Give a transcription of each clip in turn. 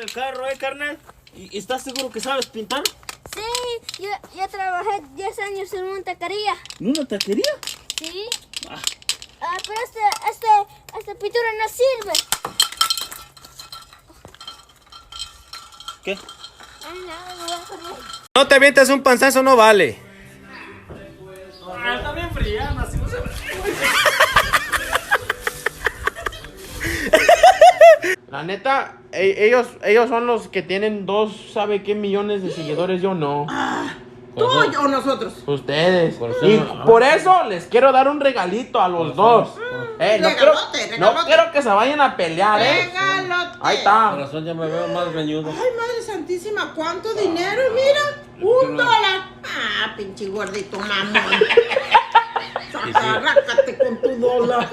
el carro, carnal. ¿Y estás seguro que sabes pintar? Sí, yo trabajé 10 años en una taquería. ¿En una taquería? Sí. Ah. Pero esta pintura no sirve. ¿Qué? Ay, no, me voy a correr. No te avientes un panzazo, no vale. Está bien fría, así no se ve. La neta, ellos son los que tienen 2, millones de seguidores, yo no. ¿Tú o nosotros? Ustedes. Y por eso les quiero dar un regalito a los dos. Regalote. No quiero que se vayan a pelear, Regalote. Ahí está. Corazón, ya me veo más greñudo. Ay, madre santísima, ¿cuánto dinero? Mira, $1. Ah, pinche gordito mamón. Arrácate con tu dólar.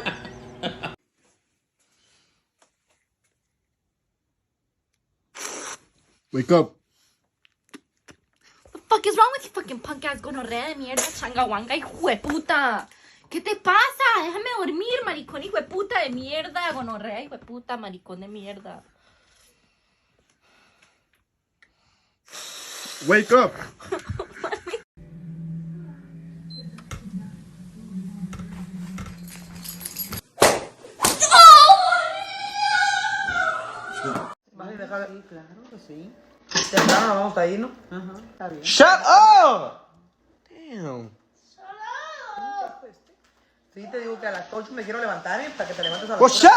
Wake up. The fuck is wrong with you fucking punk ass gonorrea de mierda, changahuanga, hijo de puta? ¿Qué te pasa? Déjame dormir, maricón, hijo de puta de mierda, gonorrea, hijo de puta, maricón de mierda. Wake up. Vale, déjala ahí, claro que sí. Ya vamos a ir, ¿no? Ajá, está bien. Shut up. Damn. Sí, te digo que a las 8 me quiero levantar, para que te levantes a las Well, 8. shut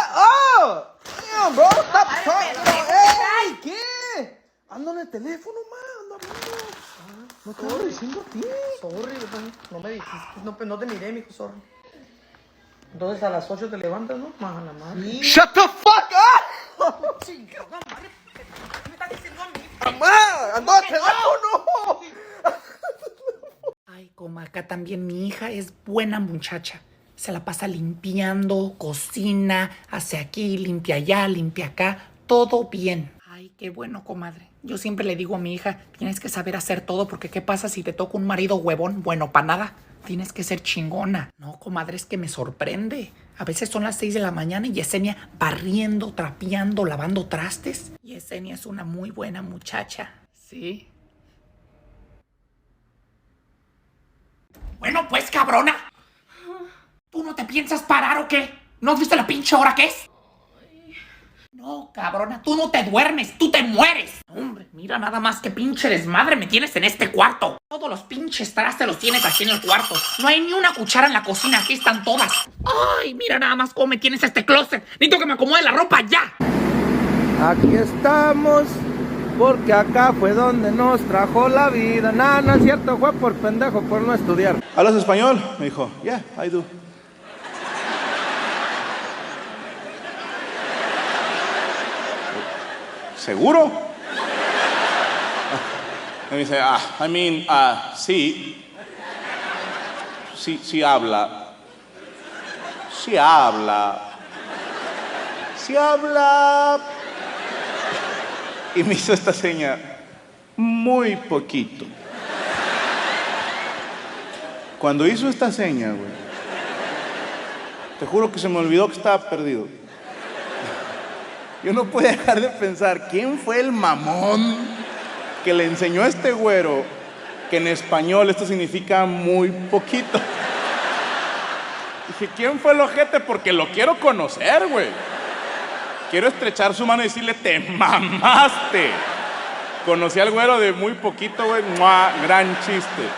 up. Damn, bro. Stop talking. Hey, ¿qué? Ando en el teléfono, man. Ando hablando. No te ando diciendo a ti. Sorry, no me dijiste, no te miré, mijo, sorry. Entonces a las 8 te levantas, ¿no? Más a la madre. Shut the fuck up. Chingada madre, ¿qué me estás diciendo a mí? Mamá, ando al teléfono. Ay, como acá también mi hija es buena muchacha. Se la pasa limpiando, cocina, hace aquí, limpia allá, limpia acá, todo bien. Ay, qué bueno, comadre. Yo siempre le digo a mi hija, tienes que saber hacer todo porque ¿qué pasa si te toca un marido huevón? Bueno, para nada. Tienes que ser chingona. No, comadre, es que me sorprende. A veces son las 6 de la mañana y Yesenia barriendo, trapeando, lavando trastes. Yesenia es una muy buena muchacha. ¿Sí? Bueno, pues, cabrona. ¿Tú no te piensas parar o qué? ¿No has visto la pinche hora que es? No, cabrona, tú no te duermes, tú te mueres. Hombre, mira nada más que pinche desmadre me tienes en este cuarto. Todos los pinches trastes los tienes aquí en el cuarto. No hay ni una cuchara en la cocina, aquí están todas. Ay, mira nada más cómo me tienes este closet. Necesito que me acomode la ropa ya. Aquí estamos, porque acá fue donde nos trajo la vida. Nah, no es cierto, fue por pendejo, por no estudiar. ¿Hablas español? Me dijo, yeah, I do. ¿Seguro? Me dice, sí. Sí habla. Sí habla. Sí habla. Y me hizo esta seña, muy poquito. Cuando hizo esta seña, güey, te juro que se me olvidó que estaba perdido. Yo no pude dejar de pensar, ¿quién fue el mamón que le enseñó a este güero que en español esto significa muy poquito? Dije, ¿quién fue el ojete? Porque lo quiero conocer, güey. Quiero estrechar su mano y decirle, te mamaste. Conocí al güero de muy poquito, güey. Gran chiste.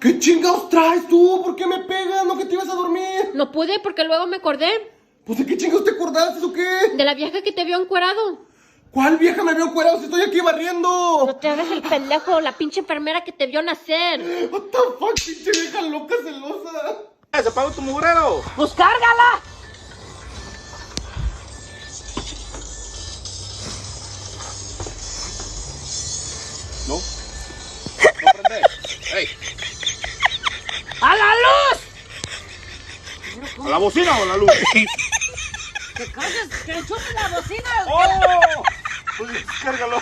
¿Qué chingados traes tú? ¿Por qué me pegas? ¿No que te ibas a dormir? No pude porque luego me acordé Pues ¿de qué chingados te acordaste o qué? de la vieja que te vio encuerado. ¿Cuál vieja me vio encuerado si estoy aquí barriendo? No te hagas el pendejo, la pinche enfermera que te vio nacer. What the fuck, pinche vieja loca celosa. ¡Se apagó tu mugrero! ¡Pues cárgala! ¿No? ¿No prende? ¡Ey! ¡A la luz! ¿A la bocina o a la luz? ¡Que calles, que enchufes la bocina! ¡Oh! Pues cárgalo.